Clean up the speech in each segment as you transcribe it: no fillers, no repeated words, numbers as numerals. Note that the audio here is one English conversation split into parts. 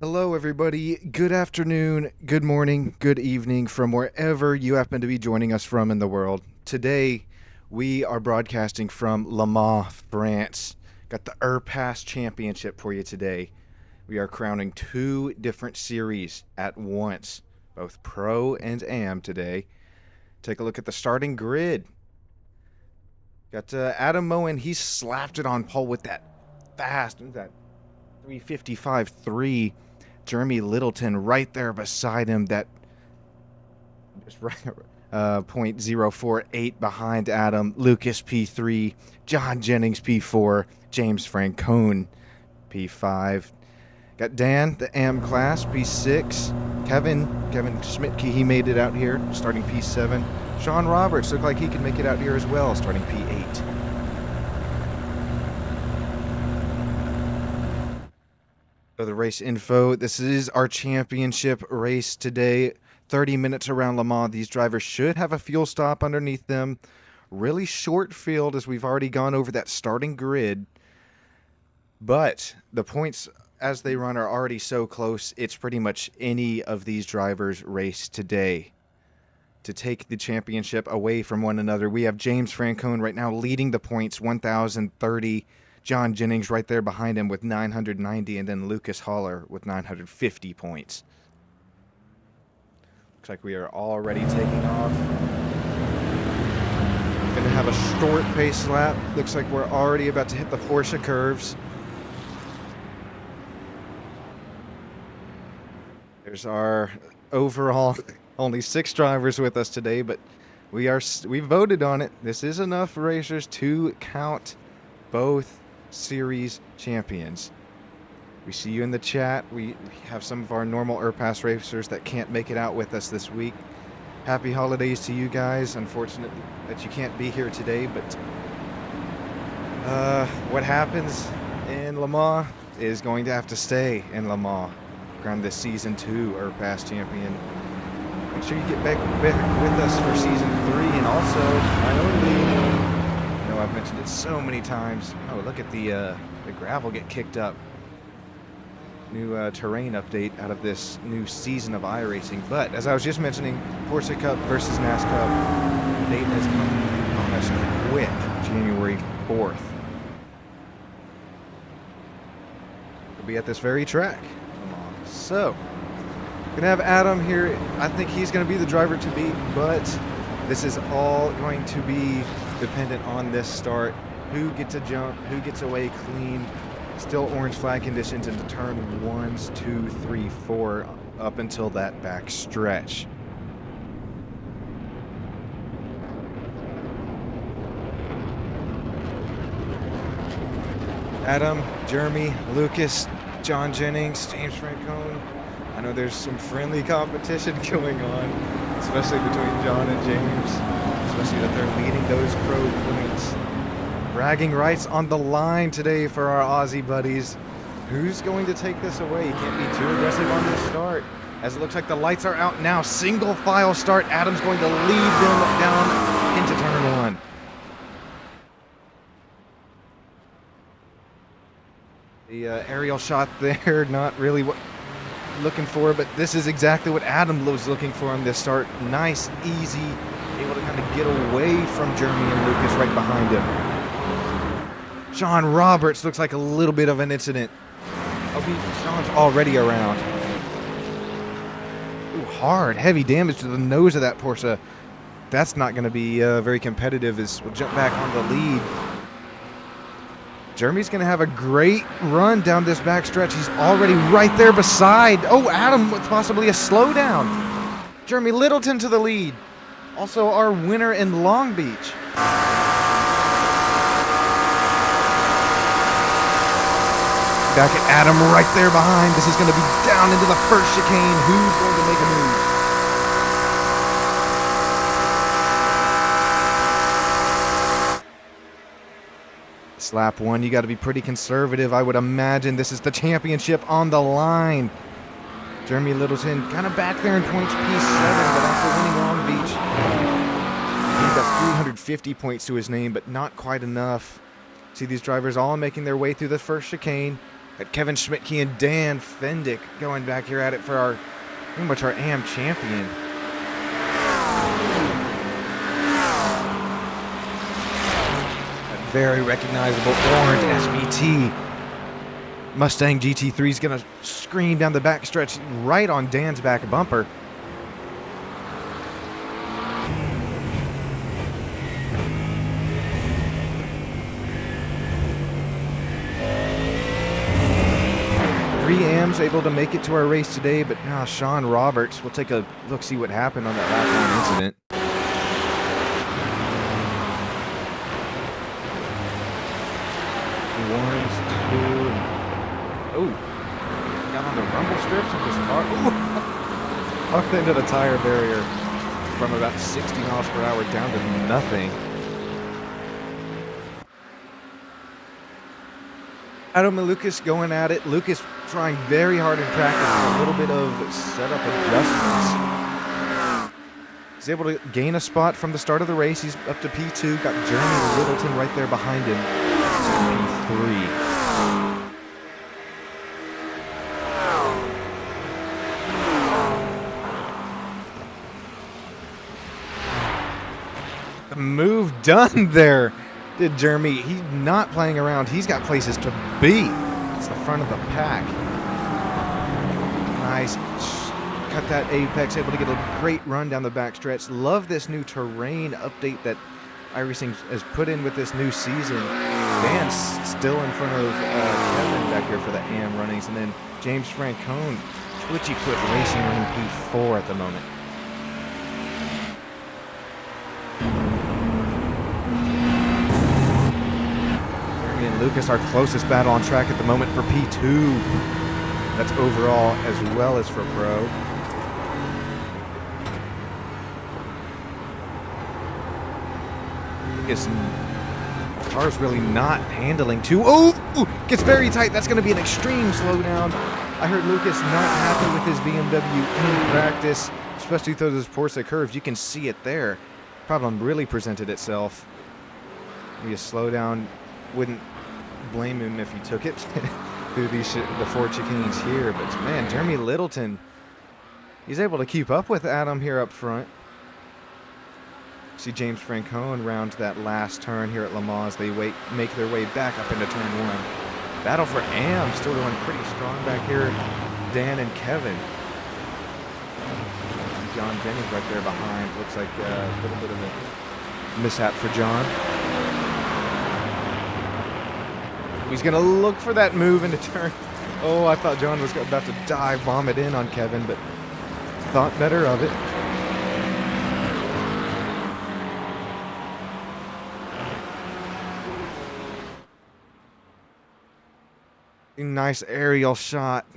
Hello, everybody. Good afternoon, good morning, good evening from wherever you happen to be joining us from in the world. Today, we are broadcasting from Le Mans, France. Got the IRPAS Championship for you today. We are crowning two different series at once, both Pro and Am today. Take a look at the starting grid. Got Adam Moen. He slapped it on pole with that fast, that 355.3. Jeremy Littleton right there beside him, that just right, .048 behind Adam. Lucas P3, John Jennings P4, James Francone P5. Got Dan, the AM class, P6. Kevin Schmidtke, he made it out here, starting P7. Sean Roberts looked like he could make it out here as well, starting P8. So the race info, this is our championship race today. 30 minutes around Le Mans. These drivers should have a fuel stop underneath them. Really short field as we've already gone over that starting grid. But the points as they run are already so close, it's pretty much any of these drivers' race today to take the championship away from one another. We have James Francone right now leading the points, 1,030. John Jennings right there behind him with 990, and then Lucas Haller with 950 points. Looks like we are already taking off. Going to have a short pace lap. Looks like we're already about to hit the Porsche curves. There's our overall only 6 drivers with us today, but we voted on it. This is enough racers to count both series champions. We see you in the chat. We have some of our normal IRPAS racers that can't make it out with us this week. Happy holidays to you guys. Unfortunate that you can't be here today, but what happens in Le Mans is going to have to stay in Le Mans. Crown this season 2 IRPAS champion. Make sure you get back with us for season 3, and also not only, I've mentioned it so many times. Oh, look at the gravel get kicked up. New terrain update out of this new season of iRacing. But as I was just mentioning, Porsche Cup versus NASCAR date has come on us quick, January 4th. We'll be at this very track. So, gonna have Adam here. I think he's gonna be the driver to beat, but this is all going to be dependent on this start. Who gets a jump, who gets away clean. Still orange flag conditions into turn 1s, 2, 3, 4 up until that back stretch. Adam, Jeremy, Lucas, John Jennings, James Francone. I know there's some friendly competition going on, especially between John and James, especially that they're leading those pro points. Bragging rights on the line today for our Aussie buddies. Who's going to take this away? You can't be too aggressive on this start, as it looks like the lights are out now. Single file start. Adam's going to lead them down into turn 1. The aerial shot there, not really what looking for, but this is exactly what Adam was looking for on this start. Nice, easy, able to kind of get away from Jeremy and Lucas right behind him. Sean Roberts looks like a little bit of an incident. Sean's already around. Ooh, hard, heavy damage to the nose of that Porsche. That's not going to be very competitive as we'll jump back on the lead. Jeremy's going to have a great run down this back stretch. He's already right there beside. Oh, Adam with possibly a slowdown. Jeremy Littleton to the lead. Also our winner in Long Beach. Back at Adam right there behind. This is going to be down into the first chicane. Who's going to make a move? Lap 1, you got to be pretty conservative. I would imagine this is the championship on the line. Jeremy Littleton kind of back there in points, P7, but after winning Long Beach, he's got 350 points to his name, but not quite enough. See these drivers all making their way through the first chicane. Got Kevin Schmidtke and Dan Fendick going back here at it for our, pretty much our AM champion. That very recognizable orange SVT. Mustang GT3 is going to scream down the backstretch right on Dan's back bumper. ProAM's able to make it to our race today, but now Sean Roberts. We'll take a look, see what happened on that lap one incident. Ones, two, and oh, got on the rumble strips of this car. Ooh, hooked into the tire barrier from about 60 miles per hour down to nothing. Adam and Lucas going at it. Lucas trying very hard in practice with a little bit of setup adjustments. He's able to gain a spot from the start of the race. He's up to P2. Got Jeremy Littleton right there behind him. P3. The move done there. Did Jeremy. He's not playing around. He's got places to be. It's the front of the pack. Nice. Cut that apex. Able to get a great run down the backstretch. Love this new terrain update that iRacing has put in with this new season. Dan's still in front of Kevin back here for the AM runnings. And then James Francone, Twitchy Foot Racing running P4 at the moment. Lucas, our closest battle on track at the moment for P2. That's overall as well as for Pro. Lucas, the car's really not handling too. Oh, gets very tight. That's going to be an extreme slowdown. I heard Lucas not happy with his BMW in practice, especially through those Porsche curves. You can see it there. Problem really presented itself. Maybe a slowdown. Wouldn't blame him if he took it through the 4 chicanes here, but man, Jeremy Littleton, he's able to keep up with Adam here up front. See James Francone round that last turn here at Le Mans. They make their way back up into turn 1. Battle for AM still going pretty strong back here. Dan and Kevin. John Jennings right there behind. Looks like a little bit of a mishap for John. He's going to look for that move into turn. Oh, I thought John was about to dive bomb it in on Kevin, but thought better of it. Nice aerial shot.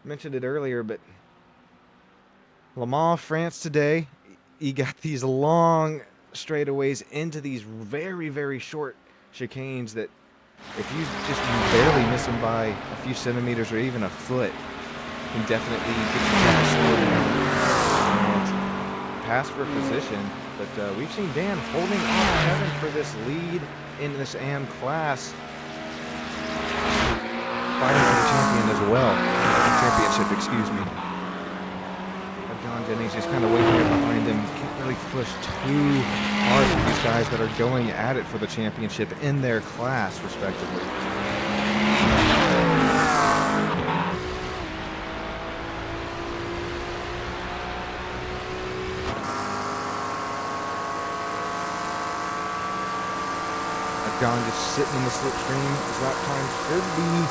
Mentioned it earlier, but Le Mans, France today, you got these long straightaways into these very, very short chicanes that if you just barely miss them by a few centimeters or even a foot, can definitely get you to slow down and pass for position. But we've seen Dan holding on Kevin for this lead in this AM class, fighting for the champion as well. Championship, excuse me. John Jennings just kind of waiting there behind him. Can't really push too hard for these guys that are going at it for the championship in their class, respectively. John just sitting in the slipstream. His lap time should be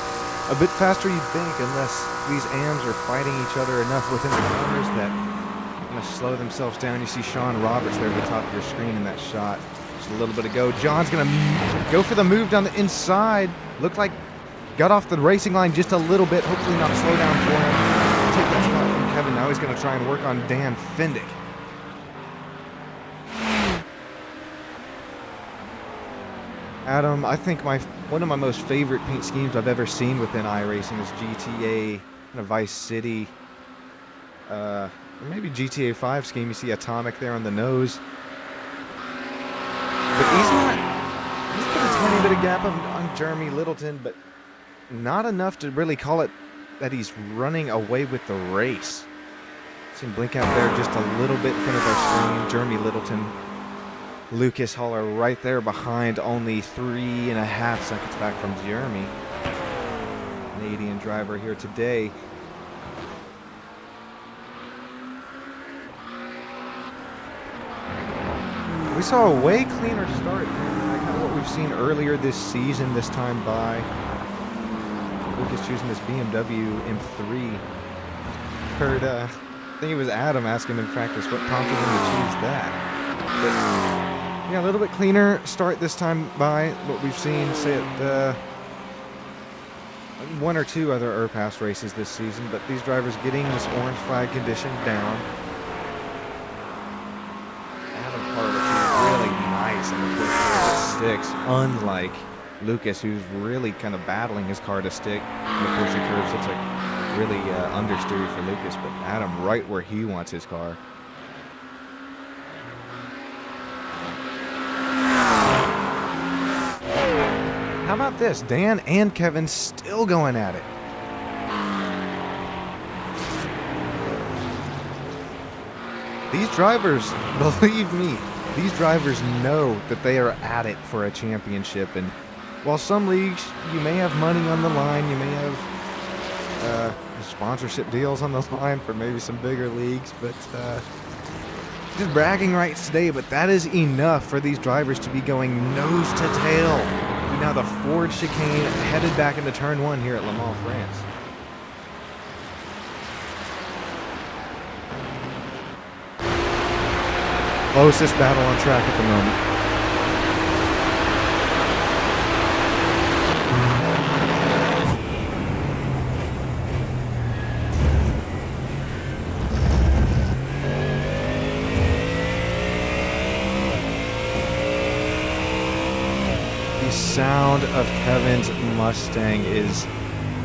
a bit faster, you'd think, unless these AMs are fighting each other enough within the corners that they're going to slow themselves down. You see Sean Roberts there at the top of your screen in that shot. Just a little bit to go. John's going to go for the move down the inside. Looked like got off the racing line just a little bit. Hopefully not a slowdown for him. Take that spot from Kevin. Now he's going to try and work on Dan Fendick. Adam, I think one of my most favorite paint schemes I've ever seen within iRacing is GTA and a Vice City, or maybe GTA 5 scheme. You see Atomic there on the nose. But he's put a tiny bit bit of gap on Jeremy Littleton, but not enough to really call it that he's running away with the race. See him blink out there just a little bit in front of our screen. Jeremy Littleton, Lucas Haller right there behind, only 3.5 seconds back from Jeremy. Canadian driver here today. We saw a way cleaner start than kind of what we've seen earlier this season, this time by. Lucas choosing this BMW M3. Heard, I think it was Adam asking in practice what prompted him to choose that. But, yeah, a little bit cleaner start this time by what we've seen, say, at one or two other IRPAS races this season. But these drivers getting this orange flag condition down. Adam's car looks really nice in the Porsche sticks, unlike Lucas, who's really kind of battling his car to stick. And the Porsche curves looks like really understeery for Lucas, but Adam right where he wants his car. How about this? Dan and Kevin still going at it. These drivers, believe me, these drivers know that they are at it for a championship. And while some leagues, you may have money on the line, you may have sponsorship deals on the line for maybe some bigger leagues, but just bragging rights today, but that is enough for these drivers to be going nose to tail. Now the Ford chicane headed back into turn 1 here at Le Mans, France. Closest battle on track at the moment. Sound of Kevin's Mustang is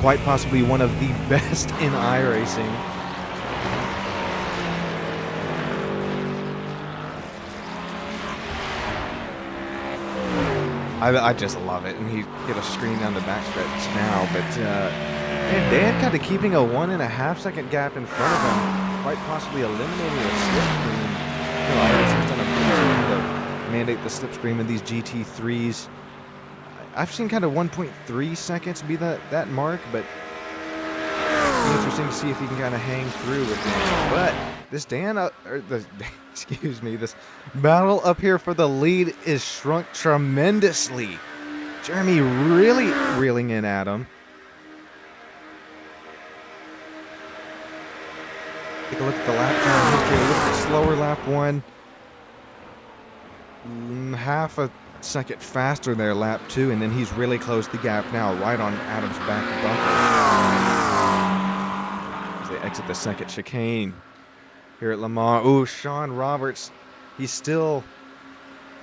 quite possibly one of the best in iRacing. I just love it, and he get a screen down the backstretch now, but man, Dan kind of keeping a 1.5 second gap in front of him, quite possibly eliminating a slipstream. You know, iRacing's done a good job to mandate the slipstream in these GT3s. I've seen kind of 1.3 seconds be that mark, but it's interesting to see if he can kind of hang through with it. But this this battle up here for the lead is shrunk tremendously. Jeremy really reeling in at him. Take a look at the lap time history. Look at the slower lap 1. Half a second faster there, lap 2, and then he's really closed the gap now, right on Adam's back bumper. As they exit the second chicane here at Le Mans. Ooh, Sean Roberts, he's still,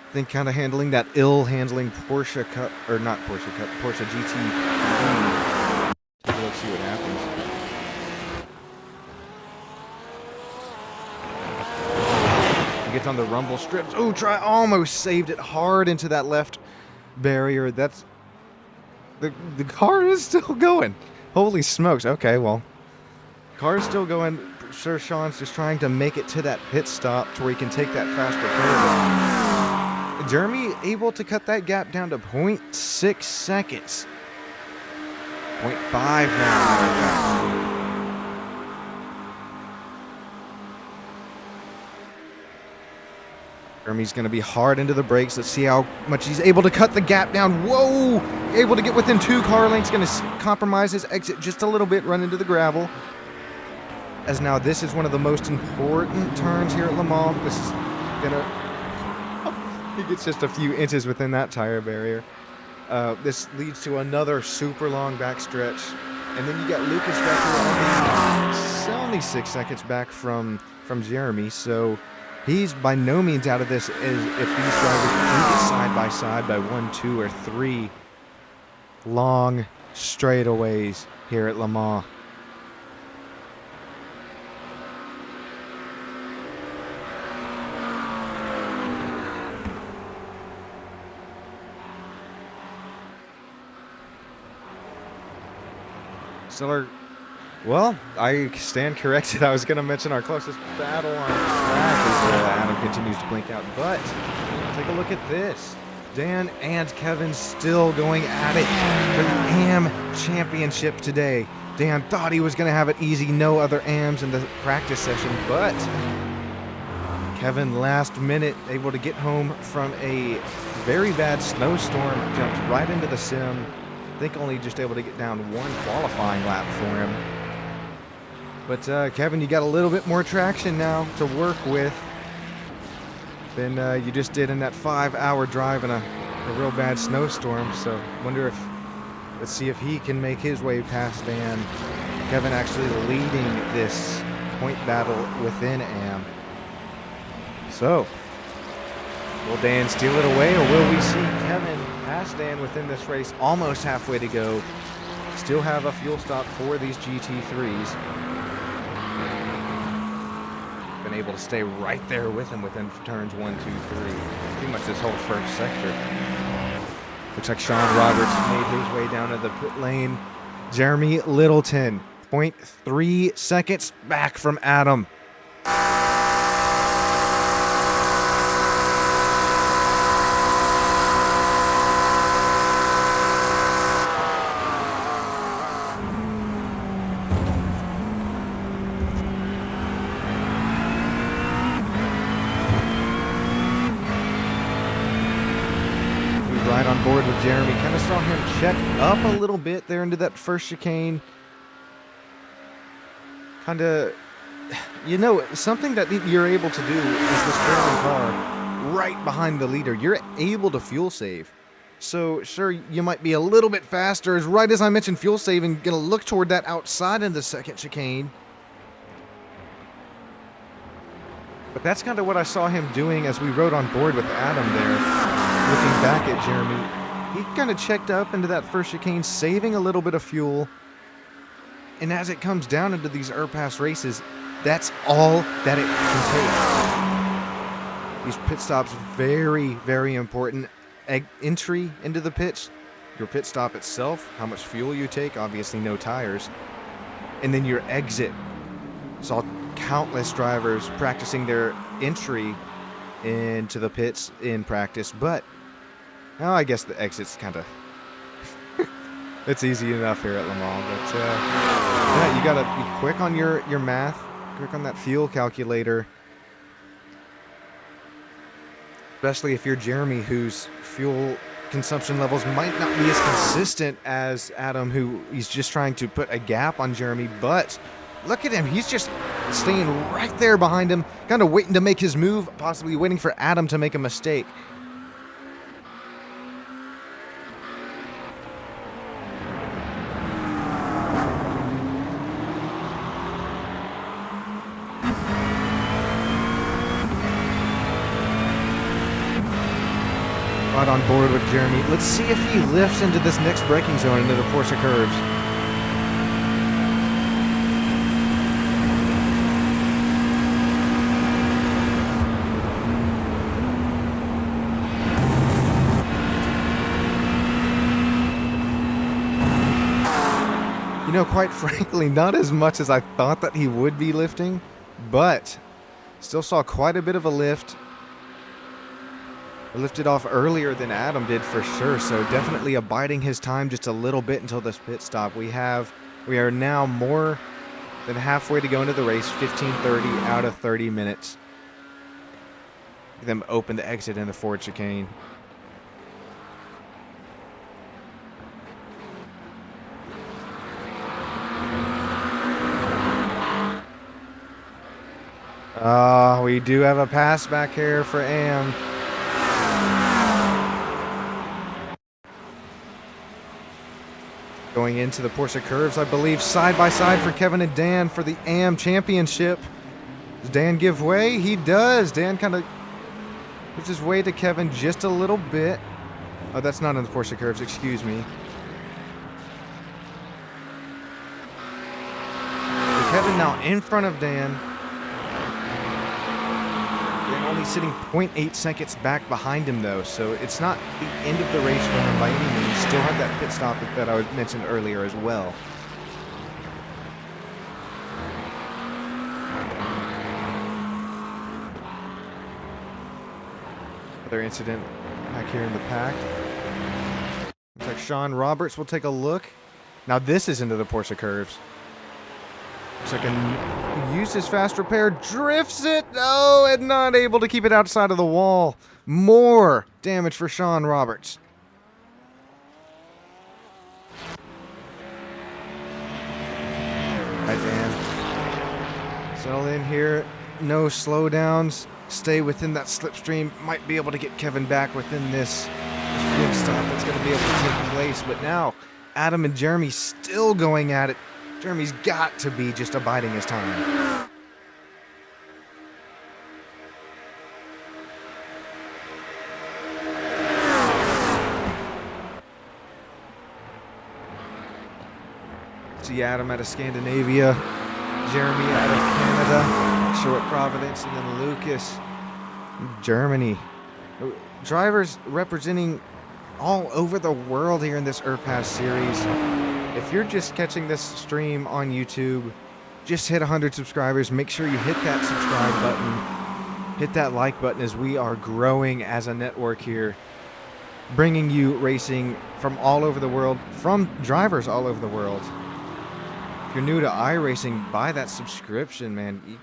I think, kind of handling that ill-handling Porsche Cup, or not Porsche Cup, Porsche GT3. Let's see what happens. Gets on the rumble strips. Oh, almost saved it hard into that left barrier. That's the car is still going. Holy smokes. Okay, well, car is still going. Sir Sean's just trying to make it to that pit stop to where he can take that faster curve. Jeremy able to cut that gap down to 0.6 seconds. 0.5 now. Jeremy's going to be hard into the brakes. Let's see how much he's able to cut the gap down. Whoa! Able to get within 2 car lengths. Going to compromise his exit just a little bit, run into the gravel. As now this is one of the most important turns here at Le Mans. This is going to... He gets just a few inches within that tire barrier. This leads to another super long backstretch. And then you got Lucas back here only 6 seconds back from Jeremy. So... he's by no means out of this as if these drivers can get side by side by 1, 2, or 3 long straightaways here at Le Mans. Still well, I stand corrected. I was going to mention our closest battle on track as Adam continues to blink out. But take a look at this. Dan and Kevin still going at it for the AM Championship today. Dan thought he was going to have it easy, no other AMs in the practice session, but Kevin last minute able to get home from a very bad snowstorm, jumped right into the sim. I think only just able to get down one qualifying lap for him. But Kevin, you got a little bit more traction now to work with than you just did in that 5-hour drive in a real bad snowstorm. So wonder if, let's see if he can make his way past Dan. Kevin actually leading this point battle within AM. So, will Dan steal it away, or will we see Kevin pass Dan within this race? Almost halfway to go. Still have a fuel stop for these GT3s. Been able to stay right there with him within turns 1, 2, 3. Pretty much this whole first sector. Looks like Sean Roberts made his way down to the pit lane. Jeremy Littleton, 0.3 seconds back from Adam. Right on board with Jeremy. Kind of saw him check up a little bit there into that first chicane. Kind of, you know, something that you're able to do is this German car right behind the leader. You're able to fuel save. So sure, you might be a little bit faster. As right as I mentioned fuel saving, gonna look toward that outside in the second chicane. But that's kind of what I saw him doing as we rode on board with Adam there. Looking back at Jeremy, he kind of checked up into that first chicane, saving a little bit of fuel. And as it comes down into these IRPAS races, that's all that it can take. These pit stops, very, very important. Entry into the pits, your pit stop itself, how much fuel you take, obviously no tires. And then your exit. Saw countless drivers practicing their entry into the pits in practice, but I guess the exit's kind of it's easy enough here at Le Mans. But yeah, you gotta be quick on your math, quick on that fuel calculator, especially if you're Jeremy, whose fuel consumption levels might not be as consistent as Adam, who he's just trying to put a gap on Jeremy. But look at him, he's just staying right there behind him, kind of waiting to make his move, possibly waiting for Adam to make a mistake. Right on board with Jeremy. Let's see if he lifts into this next braking zone into the Porsche curves. You know, quite frankly, not as much as I thought that he would be lifting, but still saw quite a bit of a lift. Lifted off earlier than Adam did for sure, so definitely abiding his time just a little bit until this pit stop. We are now more than halfway to go into the race, 15:30 out of 30 minutes. Them open the exit in the Ford chicane. We do have a pass back here for AM. Going into the Porsche curves, I believe, side by side for Kevin and Dan for the AM Championship. Does Dan give way? He does. Dan kind of gives his way to Kevin just a little bit. Oh, that's not in the Porsche curves, excuse me. So Kevin now in front of Dan. Dan only sitting 0.8 seconds back behind him, though, so it's not the end of the race for him by any means. Still have that pit stop that I mentioned earlier as well. Another incident back here in the pack. Looks like Sean Roberts will take a look. Now this is into the Porsche curves. Looks like uses fast repair, drifts it. Oh, and not able to keep it outside of the wall. More damage for Sean Roberts. Right, Dan. Settle in here. No slowdowns. Stay within that slipstream. Might be able to get Kevin back within this field stop that's going to be able to take place. But now, Adam and Jeremy still going at it. Jeremy's got to be just abiding his time. See Adam out of Scandinavia, Jeremy out of Canada, Short Providence, and then Lucas, Germany. Drivers representing all over the world here in this IRPAS series. If you're just catching this stream on YouTube, just hit 100 subscribers. Make sure you hit that subscribe button. Hit that like button as we are growing as a network here, bringing you racing from all over the world, from drivers all over the world. If you're new to iRacing, buy that subscription, man. You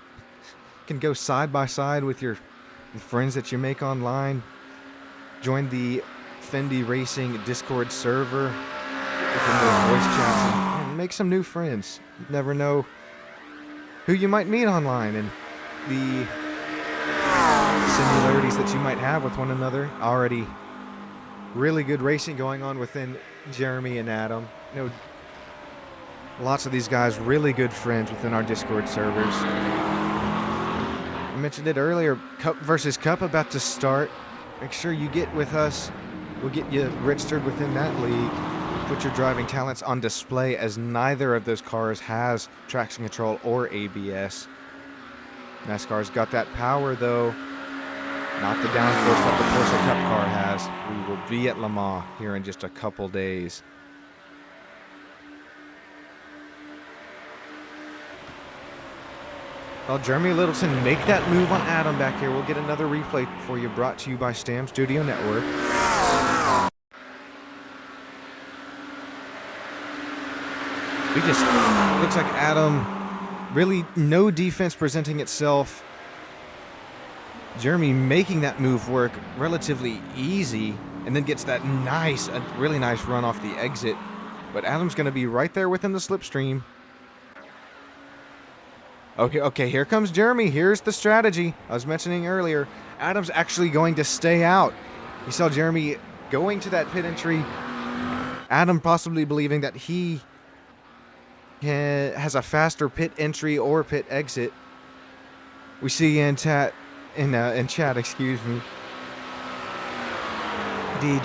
can go side by side with your friends that you make online. Join the Fendi Racing Discord server. Within those voice chats and make some new friends. You never know who you might meet online and the similarities that you might have with one another. Already really good racing going on within Jeremy and Adam. You know, lots of these guys really good friends within our Discord servers. I mentioned it earlier, Cup versus Cup about to start. Make sure you get with us. We'll get you registered within that league. Put your driving talents on display, as neither of those cars has traction control or ABS. NASCAR's got that power though, not the downforce that the Porsche Cup car has. We will be at Le Mans here in just a couple days. Well, Jeremy Littleton make that move on Adam back here. We'll get another replay for you, brought to you by Stam Studio Network. Looks like Adam, really no defense presenting itself. Jeremy making that move work relatively easy, and then gets that a really nice run off the exit. But Adam's going to be right there within the slipstream. Okay, here comes Jeremy. Here's the strategy I was mentioning earlier. Adam's actually going to stay out. You saw Jeremy going to that pit entry. Adam possibly believing that he has a faster pit entry or pit exit. We see in chat, excuse me. D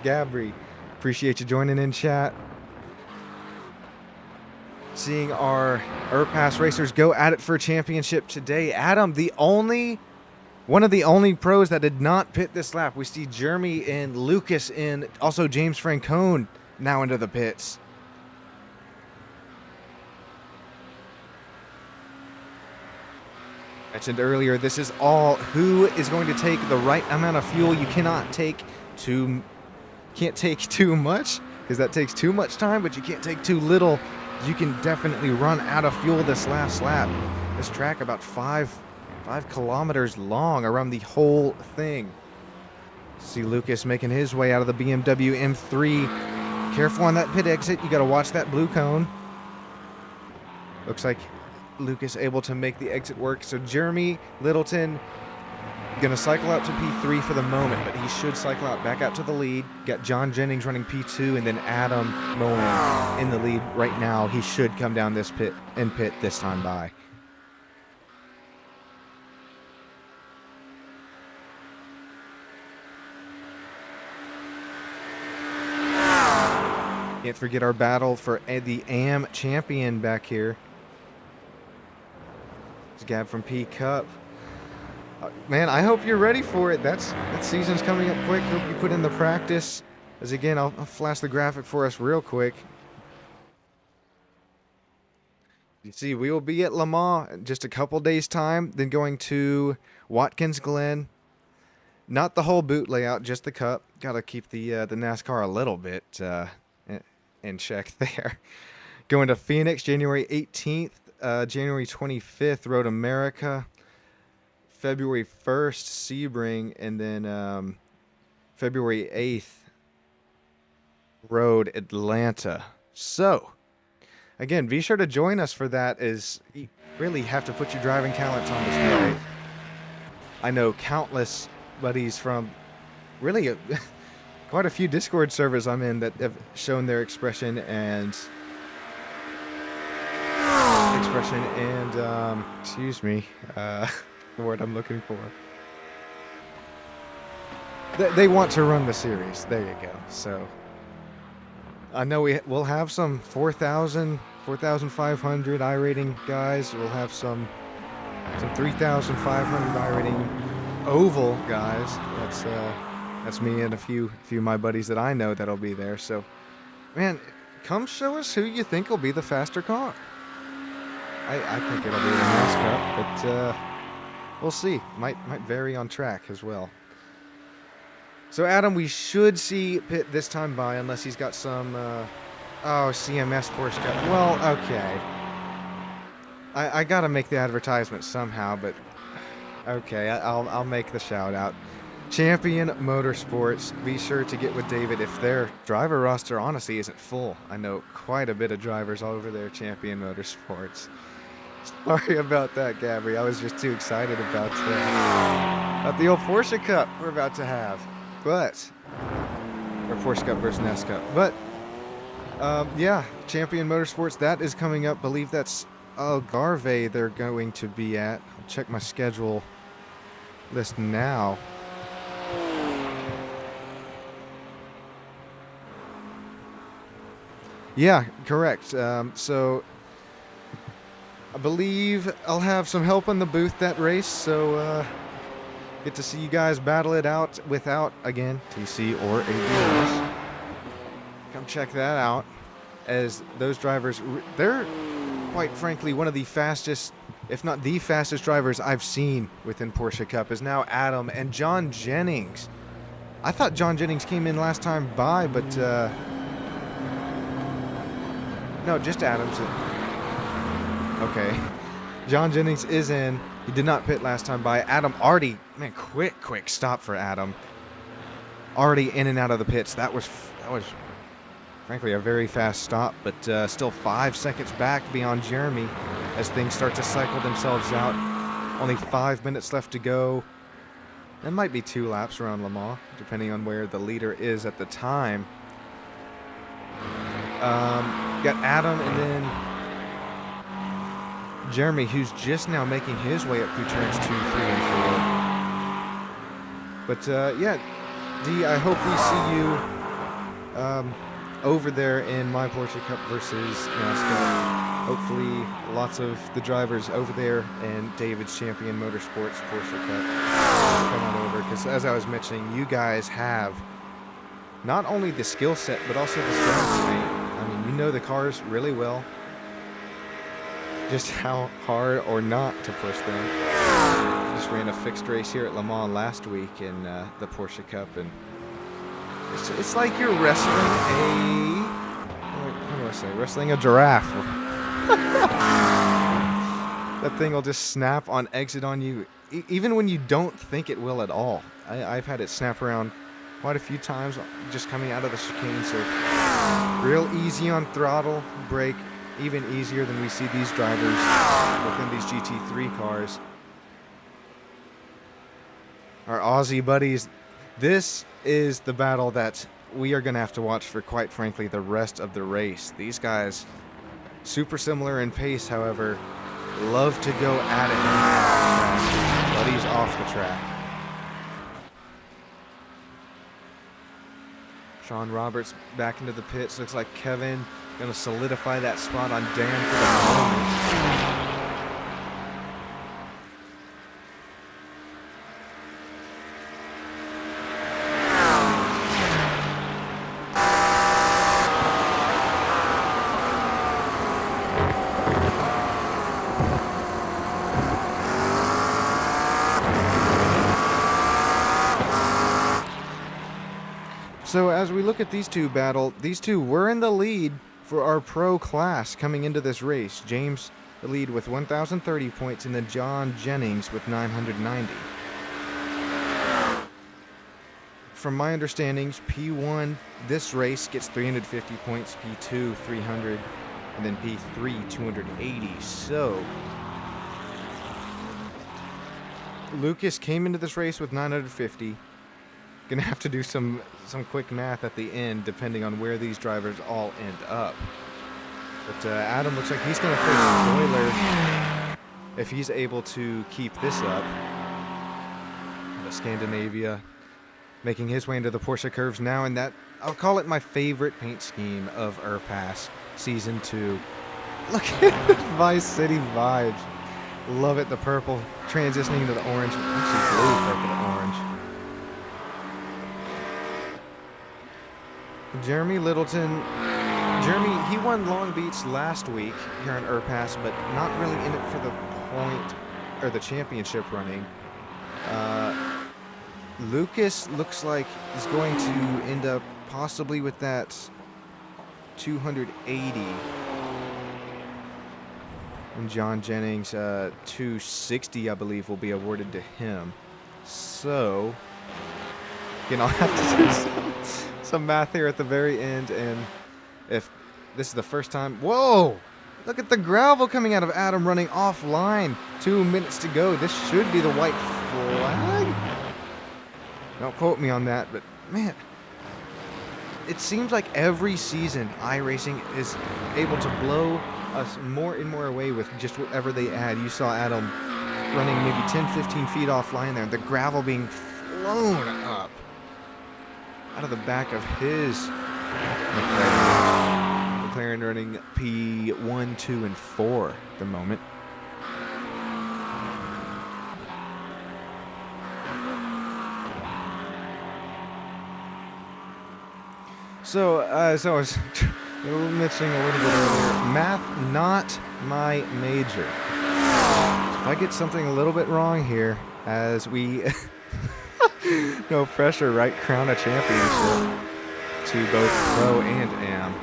Gabri, appreciate you joining in chat. Seeing our IRPAS racers go at it for a championship today. Adam, one of the only pros that did not pit this lap. We see Jeremy and Lucas and also James Francone now into the pits. Mentioned earlier, this is all who is going to take the right amount of fuel. You can't take too much, because that takes too much time, but you can't take too little. You can definitely run out of fuel this last lap. This track about 5 kilometers long around the whole thing. See Lucas making his way out of the BMW M3. Careful on that pit exit. You got to watch that blue cone. Looks like Lucas able to make the exit work. So Jeremy Littleton gonna cycle out to P3 for the moment, but he should cycle out back out to the lead. Got John Jennings running P2, and then Adam Moen in the lead right now. He should come down this pit this time by. Can't forget our battle for the AM champion back here. It's Gab from P Cup. Man, I hope you're ready for it. That season's coming up quick. Hope you put in the practice. As again, I'll flash the graphic for us real quick. You see, we will be at Le Mans in just a couple days' time, then going to Watkins Glen, Not the whole boot layout, just the cup. Got to keep the NASCAR a little bit in check there. Going to Phoenix, January 18th, January 25th, Road America, February 1st, Sebring, and then February 8th, Road Atlanta. So, again, be sure to join us for that, as you really have to put your driving talents on display. I know countless buddies from really quite a few Discord servers I'm in that have shown their expression and excuse me, the word I'm looking for. They want to run the series. There you go. So I know we'll have some 4,000, 4,500 iRating guys. We'll have some 3,500 iRating oval guys. That's me and a few of my buddies that I know that'll be there. So, man, come show us who you think will be the faster car. I think it'll be the NASCAR, but we'll see. Might vary on track as well. So, Adam, we should see Pitt this time by, unless he's got some, CMS Porsche Cup. Well, okay. I gotta make the advertisement somehow, but okay, I'll make the shout out. Champion Motorsports, be sure to get with David if their driver roster honestly isn't full. I know quite a bit of drivers all over there, Champion Motorsports. Sorry about that, Gabby. I was just too excited about the old Porsche Cup we're about to have. But, or Porsche Cup versus NASCAR. But, yeah, Champion Motorsports, that is coming up. Believe that's Algarve they're going to be at. I'll check my schedule list now. Yeah, correct. So I believe I'll have some help in the booth that race, so get to see you guys battle it out without, again, TC or ABS. Come check that out, as those drivers, they're quite frankly one of the fastest, if not the fastest drivers I've seen within Porsche Cup is now Adam and John Jennings. I thought John Jennings came in last time by, but no, just Adams. Okay. John Jennings is in. He did not pit last time by. Adam already, man, quick stop for Adam. Already in and out of the pits. That was frankly a very fast stop, but still 5 seconds back beyond Jeremy as things start to cycle themselves out. Only 5 minutes left to go. That might be 2 laps around Le Mans, depending on where the leader is at the time. Got Adam and then Jeremy, who's just now making his way up through turns 2, 3, and 4. But yeah, D, I hope we see you over there in my Porsche Cup versus NASCAR. Hopefully, lots of the drivers over there and David's Champion Motorsports Porsche Cup come on over, because as I was mentioning, you guys have not only the skill set but also the strategy. I mean, you know the cars really well. Just how hard or not to push them. Just ran a fixed race here at Le Mans last week in the Porsche Cup, and it's like you're wrestling wrestling a giraffe. That thing will just snap on exit on you, even when you don't think it will at all. I've had it snap around quite a few times just coming out of the chicane, so real easy on throttle, brake, even easier than we see these drivers within these GT3 cars. Our Aussie buddies, this is the battle that we are going to have to watch for, quite frankly, the rest of the race. These guys, super similar in pace, however, love to go at it. Buddies off the track. Sean Roberts back into the pits. Looks like Kevin going to solidify that spot on Dan for the moment. So as we look at these two battle, these two were in the lead for our pro class coming into this race. James the lead with 1,030 points, and then John Jennings with 990. From my understandings, P1 this race gets 350 points, P2 300, and then P3 280. So Lucas came into this race with 950. Gonna have to do some quick math at the end, depending on where these drivers all end up. But Adam looks like he's gonna face Spoiler if he's able to keep this up. The Scandinavia making his way into the Porsche curves now, and that I'll call it my favorite paint scheme of IRPAS Season 2. Look at the Vice City vibes. Love it, the purple transitioning into the orange. Actually blue, purple to orange. Jeremy Littleton. Jeremy, he won Long Beach last week here on IRPAS, but not really in it for the point or the championship running. Lucas looks like he's going to end up possibly with that 280. And John Jennings, 260, I believe, will be awarded to him. So, again, I'll have to do some math here at the very end, and if this is the first time... Whoa! Look at the gravel coming out of Adam running offline. 2 minutes to go. This should be the white flag. Don't quote me on that, but man, it seems like every season iRacing is able to blow us more and more away with just whatever they add. You saw Adam running maybe 10-15 feet offline there, the gravel being flown up out of the back of his McLaren. McLaren running P1, 2, and 4 at the moment. So, as I was mentioning a little bit earlier, math not my major. So if I get something a little bit wrong here, as we, no pressure, right, crown a championship to both Pro and AM.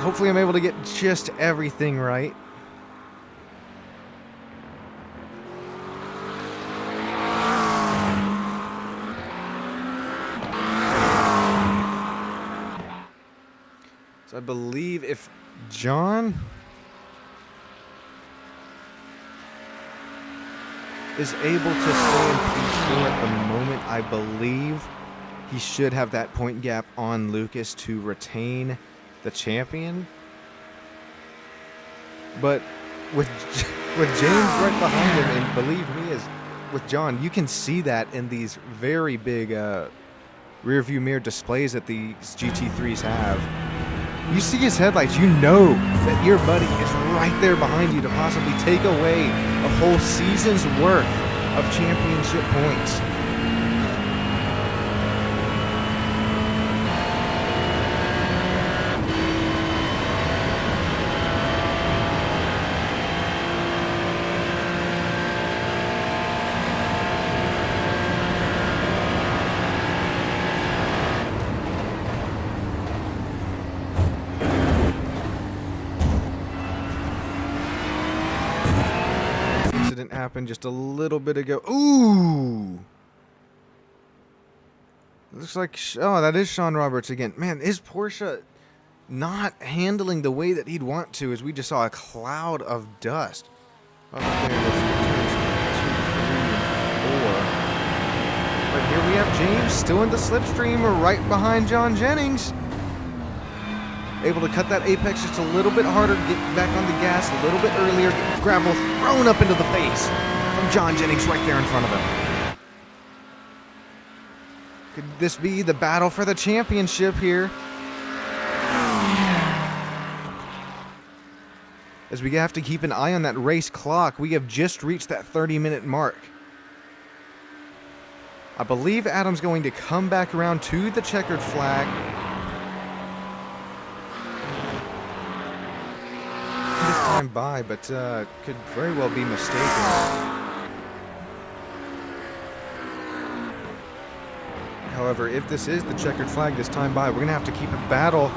Hopefully I'm able to get just everything right. I believe if John is able to stay in P4 at the moment, I believe he should have that point gap on Lucas to retain the champion. But with James right behind him, and believe me, as with John, you can see that in these very big rear view mirror displays that these GT3s have. You see his headlights, you know that your buddy is right there behind you to possibly take away a whole season's worth of championship points. Happened just a little bit ago. Ooh! Looks like, oh, that is Sean Roberts again. Man, is Porsche not handling the way that he'd want to, as we just saw a cloud of dust. Up there, that's 2, 3, 4. But here we have James still in the slipstream, right behind John Jennings. Able to cut that apex just a little bit harder, get back on the gas a little bit earlier, get gravel thrown up into the face from John Jennings right there in front of him. Could this be the battle for the championship here? As we have to keep an eye on that race clock, we have just reached that 30-minute mark. I believe Adam's going to come back around to the checkered flag. Time by, but could very well be mistaken. However, if this is the checkered flag this time by, we're going to have to keep a battle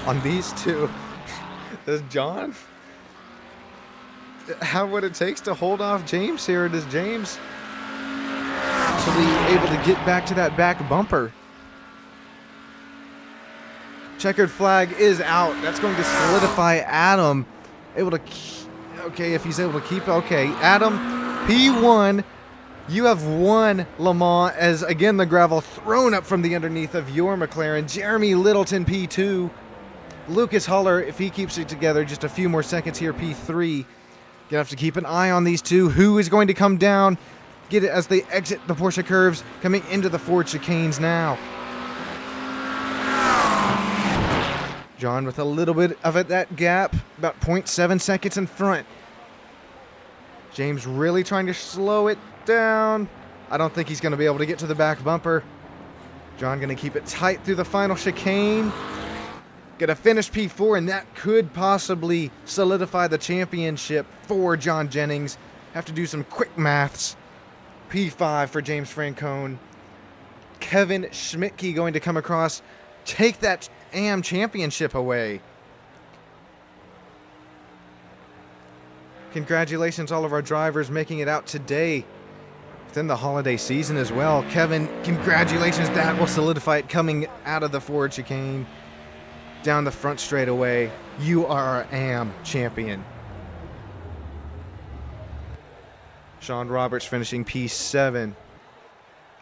on these two. Does John have what it takes to hold off James here? Does James actually able to get back to that back bumper? Checkered flag is out. That's going to solidify Adam. Able to, okay, if he's able to keep, okay. Adam, P1, you have won Le Mans as, again, the gravel thrown up from the underneath of your McLaren. Jeremy Littleton, P2. Lucas Huller, if he keeps it together, just a few more seconds here, P3. Gonna have to keep an eye on these two. Who is going to come down, get it as they exit the Porsche curves, coming into the Ford chicanes now. John with a little bit of that gap, about 0.7 seconds in front. James really trying to slow it down. I don't think he's going to be able to get to the back bumper. John going to keep it tight through the final chicane. Going to finish P4, and that could possibly solidify the championship for John Jennings. Have to do some quick maths. P5 for James Francone. Kevin Schmidtke going to come across, take that AM championship away. Congratulations all of our drivers making it out today within the holiday season as well. Kevin, congratulations. That will solidify it coming out of the Ford chicane down the front straightaway. You are our AM champion. Sean Roberts finishing P7.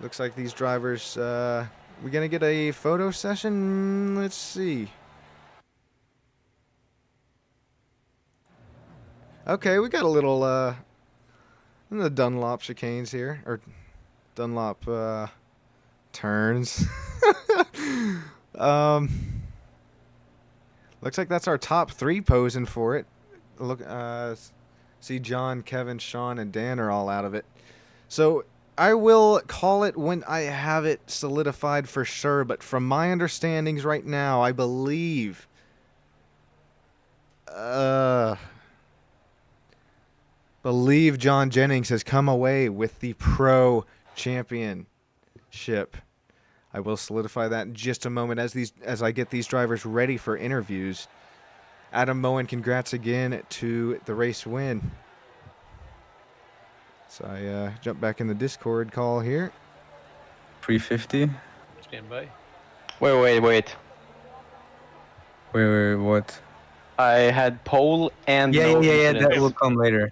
Looks like these drivers, we're going to get a photo session. Let's see. Okay, we got a little in the Dunlop chicanes here, or Dunlop turns. Looks like that's our top three posing for it. Look, see John, Kevin, Sean, and Dan are all out of it. So I will call it when I have it solidified for sure, but from my understandings right now, I believe John Jennings has come away with the Pro Championship. I will solidify that in just a moment as I get these drivers ready for interviews. Adam Moen, congrats again to the race win. So I jump back in the Discord call here. 350. Stand by. Wait. Wait, what? I had pole and Yeah, no yeah. incidents. That will come later.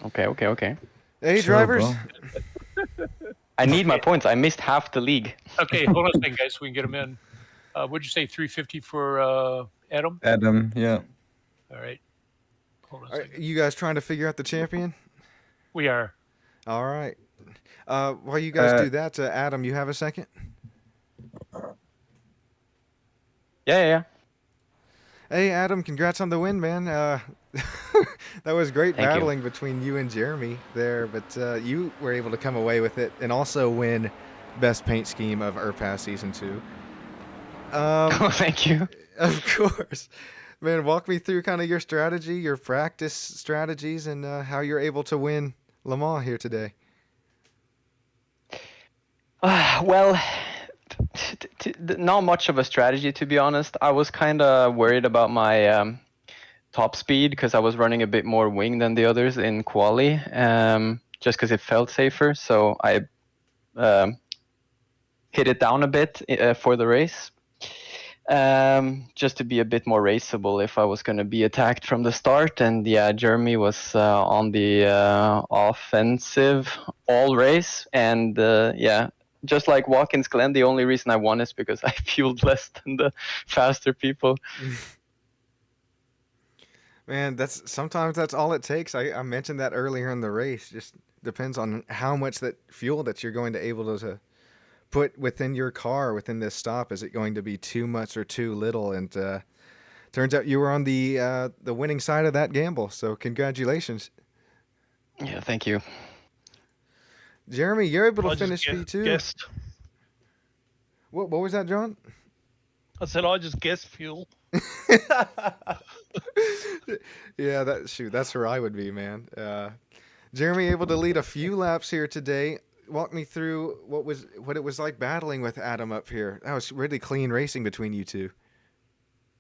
Okay. Hey, Chill, drivers. bro. I need my points. I missed half the league. Okay, hold on a second, guys, so we can get them in. What'd you say, 350 for Adam? Adam, yeah. All right. Hold on a Are second. you guys trying to figure out the champion? We are. All right. While you guys do that, Adam, you have a second? Yeah. Hey, Adam, congrats on the win, man. That was great Thank you. battling between you and Jeremy there, but you were able to come away with it and also win Best Paint Scheme of IRPAS Season 2. Oh, thank you. Of course. Man, walk me through kind of your strategy, your practice strategies, and how you're able to win Le Mans here today. Well, not much of a strategy, to be honest. I was kind of worried about my top speed because I was running a bit more wing than the others in quali, just because it felt safer. So I hit it down a bit for the race, just to be a bit more raceable if I was going to be attacked from the start. And yeah, Jeremy was on the offensive all race, and yeah. Just like Watkins Glen, the only reason I won is because I fueled less than the faster people. Man, sometimes that's all it takes. I mentioned that earlier in the race. Just depends on how much that fuel that you're going to able to put within your car within this stop. Is it going to be too much or too little? And turns out you were on the winning side of that gamble. So congratulations. Yeah, thank you. Jeremy, you're able to I finish just P2. guessed. What was that, John? I said I just guessed fuel. Yeah, that's where I would be, man. Jeremy able to lead a few laps here today. walk me through what it was like battling with Adam up here. That was really clean racing between you two.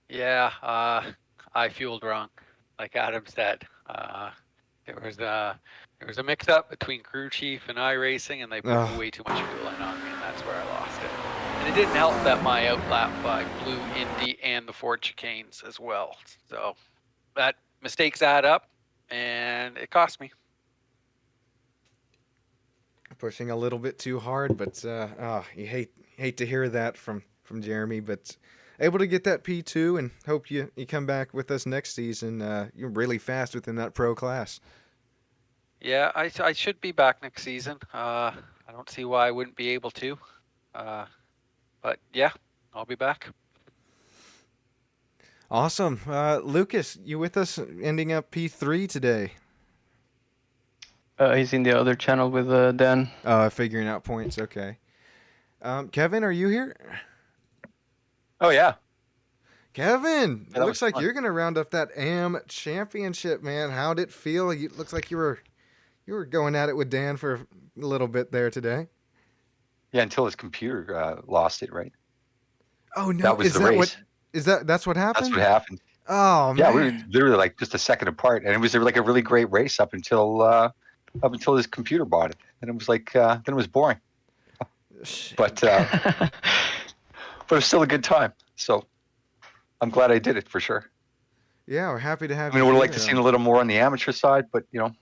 Yeah, I fueled wrong, like Adam said. There was a mix-up between crew chief and iRacing, and they put Ugh. way too much fuel in on me, and that's where I lost it. And it didn't help that my outlap blew Indy and the Ford chicanes as well. So that mistakes add up, and it cost me. Pushing a little bit too hard, but you hate to hear that from Jeremy. But able to get that P2, and hope you come back with us next season. You're really fast within that pro class. Yeah, I should be back next season. I don't see why I wouldn't be able to. But yeah, I'll be back. Awesome, Lucas, you with us? Ending up P3 today. He's in the other channel with Dan. Figuring out points. Okay. Kevin, are you here? Oh yeah. Kevin, Yeah, that looks was like fun. you're gonna round up that AM championship, man. How'd it feel? Looks like you were going at it with Dan for a little bit there today. Yeah, until his computer lost it, right? Oh no, That was is the that race. what? Is that's what happened? That's what happened. Oh Yeah, we man. were literally like just a second apart, and it was like a really great race up until his computer bought it, and it was like then it was boring. But but it was still a good time. So I'm glad I did it for sure. Yeah, we're happy to have I mean, I you. would have liked to here. seen a little more on the amateur side, but you know,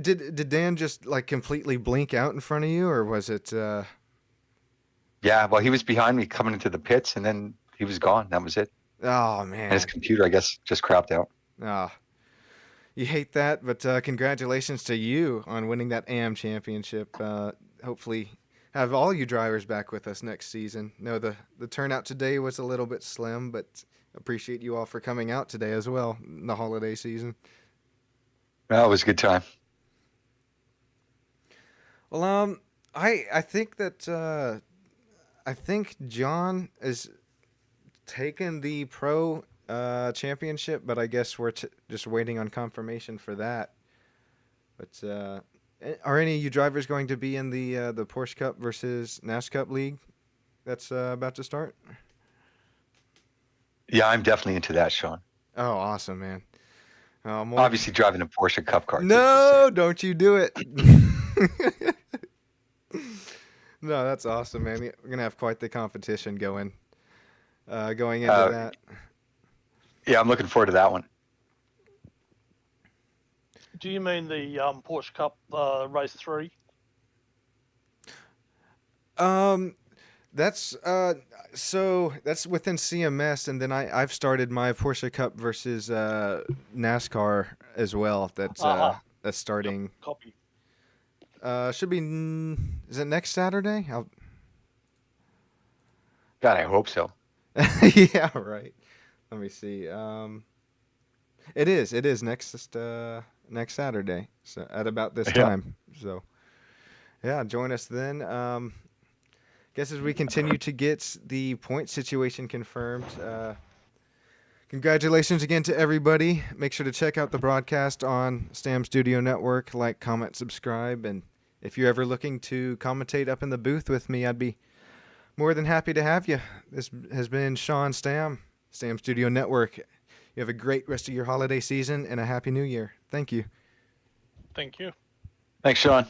Did Dan just like completely blink out in front of you, or was it? yeah. Well, he was behind me coming into the pits, and then he was gone. That was it. Oh And man. his computer, I guess, just crapped out. Ah. You hate that, but congratulations to you on winning that AM championship. Hopefully, have all you drivers back with us next season. No, the turnout today was a little bit slim, but appreciate you all for coming out today as well in the holiday season. Well, it was a good time. Well, I think that I think John is taking the pro championship, but I guess we're just waiting on confirmation for that. But are any of you drivers going to be in the Porsche Cup versus Nash Cup league that's about to start? Yeah, I'm definitely into that, Sean. Oh, awesome, man! More... Obviously, driving a Porsche Cup car. No, don't you do it. No, that's awesome, man. We're gonna have quite the competition going into that. Yeah, I'm looking forward to that one. Do you mean the Porsche Cup race 3? That's so that's within CMS, and then I've started my Porsche Cup versus NASCAR as well. That's starting. Copy. Should be. Is it next Saturday? God, I hope so. Yeah, right. Let me see. It is next Saturday. So at about this Yeah. time. So yeah, join us then. Guess as we continue to get the point situation confirmed. Congratulations again to everybody. Make sure to check out the broadcast on Stam Studio Network. Like, comment, subscribe, and if you're ever looking to commentate up in the booth with me, I'd be more than happy to have you. This has been Sean Stam Studio Network. You have a great rest of your holiday season and a happy new year. Thank you. Thank you. Thanks, Sean.